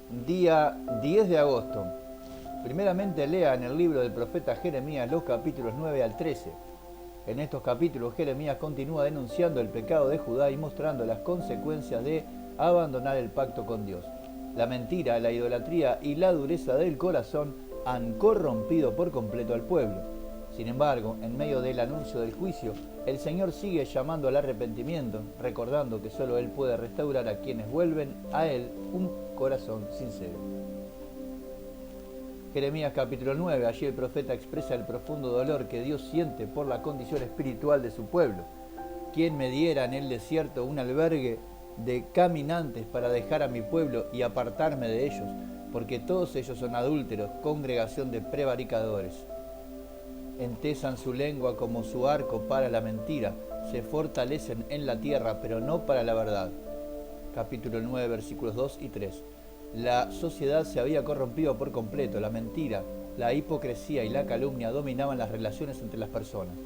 Día 10 de agosto. Primeramente lea en el libro del profeta Jeremías los capítulos 9 al 13. En estos capítulos Jeremías continúa denunciando el pecado de Judá y mostrando las consecuencias de abandonar el pacto con Dios. La mentira, la idolatría y la dureza del corazón han corrompido por completo al pueblo. Sin embargo, en medio del anuncio del juicio, el Señor sigue llamando al arrepentimiento, recordando que solo Él puede restaurar a quienes vuelven a Él un corazón sincero. Jeremías capítulo 9, allí el profeta expresa el profundo dolor que Dios siente por la condición espiritual de su pueblo. ¿Quién me diera en el desierto un albergue de caminantes para dejar a mi pueblo y apartarme de ellos? Porque todos ellos son adúlteros, congregación de prevaricadores. Entesan su lengua como su arco para la mentira, se fortalecen en la tierra, pero no para la verdad. Capítulo 9, versículos 2 y 3. La sociedad se había corrompido por completo, la mentira, la hipocresía y la calumnia dominaban las relaciones entre las personas.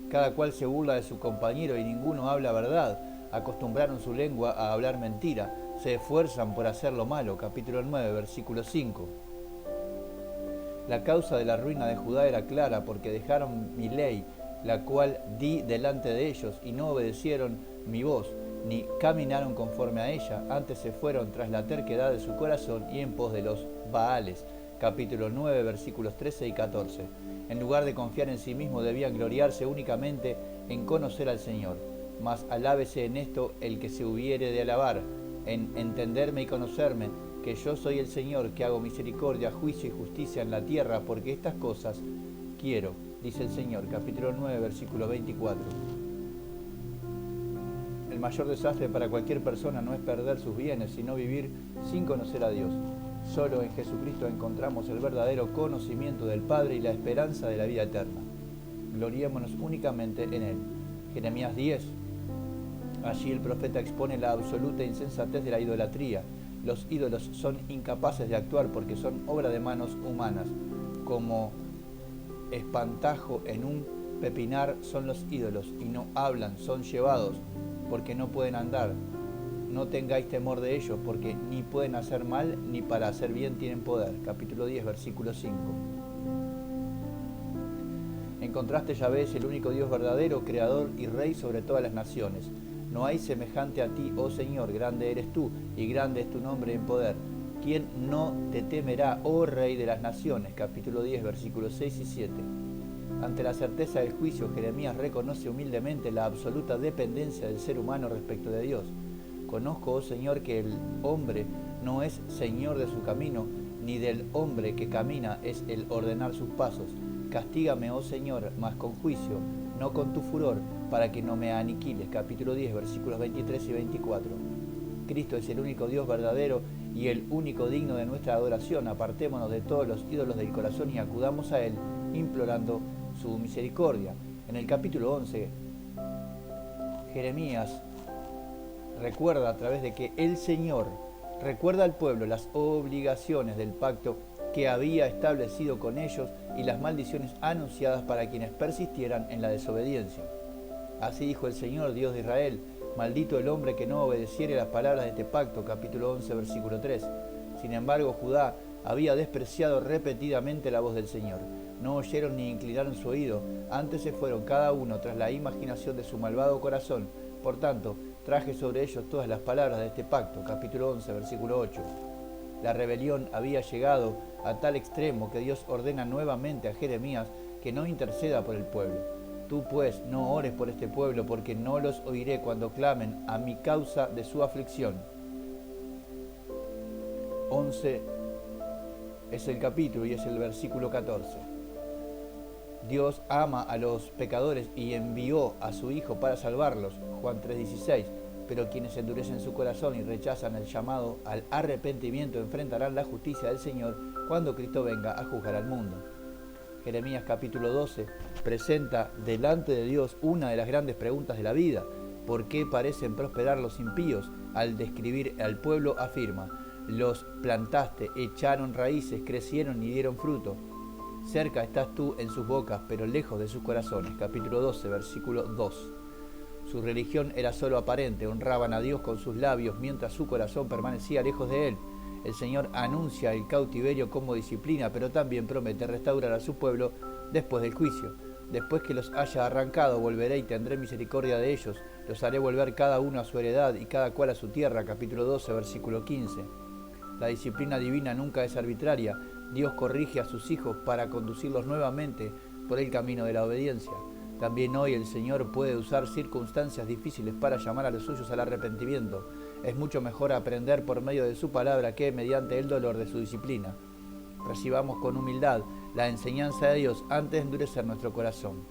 Cada cual se burla de su compañero y ninguno habla verdad. Acostumbraron su lengua a hablar mentira, se esfuerzan por hacer lo malo. Capítulo 9, versículo 5. La causa de la ruina de Judá era clara, porque dejaron mi ley, la cual di delante de ellos, y no obedecieron mi voz, ni caminaron conforme a ella, antes se fueron tras la terquedad de su corazón y en pos de los Baales. Capítulo 9, versículos 13 y 14. En lugar de confiar en sí mismo, debían gloriarse únicamente en conocer al Señor. Mas alábese en esto el que se hubiere de alabar, en entenderme y conocerme, que yo soy el Señor, que hago misericordia, juicio y justicia en la tierra, porque estas cosas quiero, dice el Señor. Capítulo 9, versículo 24. El mayor desastre para cualquier persona no es perder sus bienes, sino vivir sin conocer a Dios. Solo en Jesucristo encontramos el verdadero conocimiento del Padre y la esperanza de la vida eterna. Gloriémonos únicamente en Él. Jeremías 10. Allí el profeta expone la absoluta insensatez de la idolatría. Los ídolos son incapaces de actuar porque son obra de manos humanas. Como espantajo en un pepinar son los ídolos, y no hablan, son llevados, porque no pueden andar. No tengáis temor de ellos, porque ni pueden hacer mal, ni para hacer bien tienen poder. Capítulo 10, versículo 5. En contraste, Yahvé es el único Dios verdadero, creador y rey sobre todas las naciones. No hay semejante a ti, oh Señor, grande eres tú, y grande es tu nombre en poder. ¿Quién no te temerá, oh Rey de las naciones? Capítulo 10, versículos 6 y 7. Ante la certeza del juicio, Jeremías reconoce humildemente la absoluta dependencia del ser humano respecto de Dios. Conozco, oh Señor, que el hombre no es señor de su camino, ni del hombre que camina es el ordenar sus pasos. Castígame, oh Señor, mas con juicio, no con tu furor, para que no me aniquiles. Capítulo 10, versículos 23 y 24. Cristo es el único Dios verdadero y el único digno de nuestra adoración. Apartémonos de todos los ídolos del corazón y acudamos a Él, implorando su misericordia. En el capítulo 11, Jeremías recuerda a través de que el Señor recuerda al pueblo las obligaciones del pacto que había establecido con ellos y las maldiciones anunciadas para quienes persistieran en la desobediencia. Así dijo el Señor, Dios de Israel: maldito el hombre que no obedeciere las palabras de este pacto. Capítulo 11, versículo 3. Sin embargo, Judá había despreciado repetidamente la voz del Señor. No oyeron ni inclinaron su oído, antes se fueron cada uno tras la imaginación de su malvado corazón. Por tanto, traje sobre ellos todas las palabras de este pacto. Capítulo 11, versículo 8. La rebelión había llegado a tal extremo que Dios ordena nuevamente a Jeremías que no interceda por el pueblo. Tú pues no ores por este pueblo, porque no los oiré cuando clamen a mi causa de su aflicción. 11 es el capítulo y es el versículo 14. Dios ama a los pecadores y envió a su Hijo para salvarlos. Juan 3:16. Pero quienes endurecen su corazón y rechazan el llamado al arrepentimiento enfrentarán la justicia del Señor cuando Cristo venga a juzgar al mundo. Jeremías capítulo 12 presenta delante de Dios una de las grandes preguntas de la vida. ¿Por qué parecen prosperar los impíos? Al describir al pueblo afirma: los plantaste, echaron raíces, crecieron y dieron fruto. Cerca estás tú en sus bocas, pero lejos de sus corazones. Capítulo 12, versículo 2. Su religión era solo aparente, honraban a Dios con sus labios, mientras su corazón permanecía lejos de Él. El Señor anuncia el cautiverio como disciplina, pero también promete restaurar a su pueblo después del juicio. Después que los haya arrancado, volveré y tendré misericordia de ellos. Los haré volver cada uno a su heredad y cada cual a su tierra. Capítulo 12, versículo 15. La disciplina divina nunca es arbitraria. Dios corrige a sus hijos para conducirlos nuevamente por el camino de la obediencia. También hoy el Señor puede usar circunstancias difíciles para llamar a los suyos al arrepentimiento. Es mucho mejor aprender por medio de su palabra que mediante el dolor de su disciplina. Recibamos con humildad la enseñanza de Dios antes de endurecer nuestro corazón.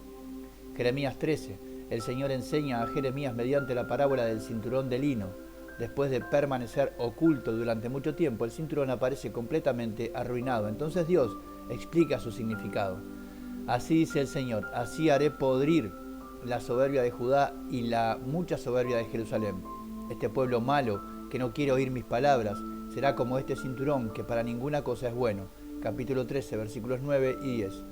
Jeremías 13. El Señor enseña a Jeremías mediante la parábola del cinturón de lino. Después de permanecer oculto durante mucho tiempo, el cinturón aparece completamente arruinado. Entonces Dios explica su significado. Así dice el Señor, así haré podrir la soberbia de Judá y la mucha soberbia de Jerusalén. Este pueblo malo, que no quiere oír mis palabras, será como este cinturón que para ninguna cosa es bueno. Capítulo 13, versículos 9 y 10.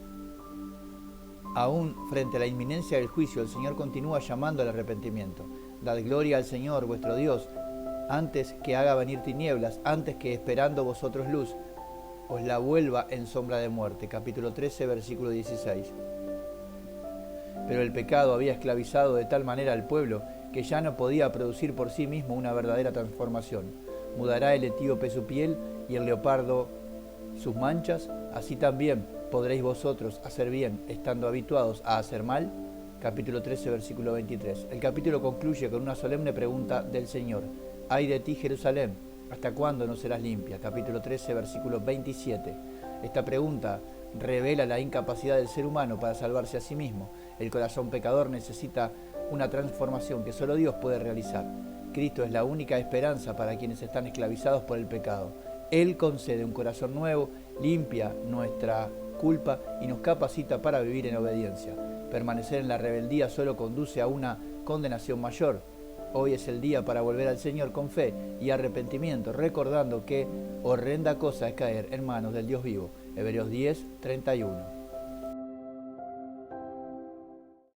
Aún frente a la inminencia del juicio, el Señor continúa llamando al arrepentimiento. Dad gloria al Señor, vuestro Dios, antes que haga venir tinieblas, antes que esperando vosotros luz, os la vuelva en sombra de muerte. Capítulo 13, versículo 16. Pero el pecado había esclavizado de tal manera al pueblo que ya no podía producir por sí mismo una verdadera transformación. Mudará el etíope su piel y el leopardo sus manchas, así también podréis vosotros hacer bien, estando habituados a hacer mal. Capítulo 13, versículo 23. El capítulo concluye con una solemne pregunta del Señor. ¡Ay de ti, Jerusalén! ¿Hasta cuándo no serás limpia? Capítulo 13, versículo 27. Esta pregunta revela la incapacidad del ser humano para salvarse a sí mismo. El corazón pecador necesita una transformación que solo Dios puede realizar. Cristo es la única esperanza para quienes están esclavizados por el pecado. Él concede un corazón nuevo, limpia nuestra culpa y nos capacita para vivir en obediencia. Permanecer en la rebeldía solo conduce a una condenación mayor. Hoy es el día para volver al Señor con fe y arrepentimiento, recordando que horrenda cosa es caer en manos del Dios vivo. Hebreos 10, 31.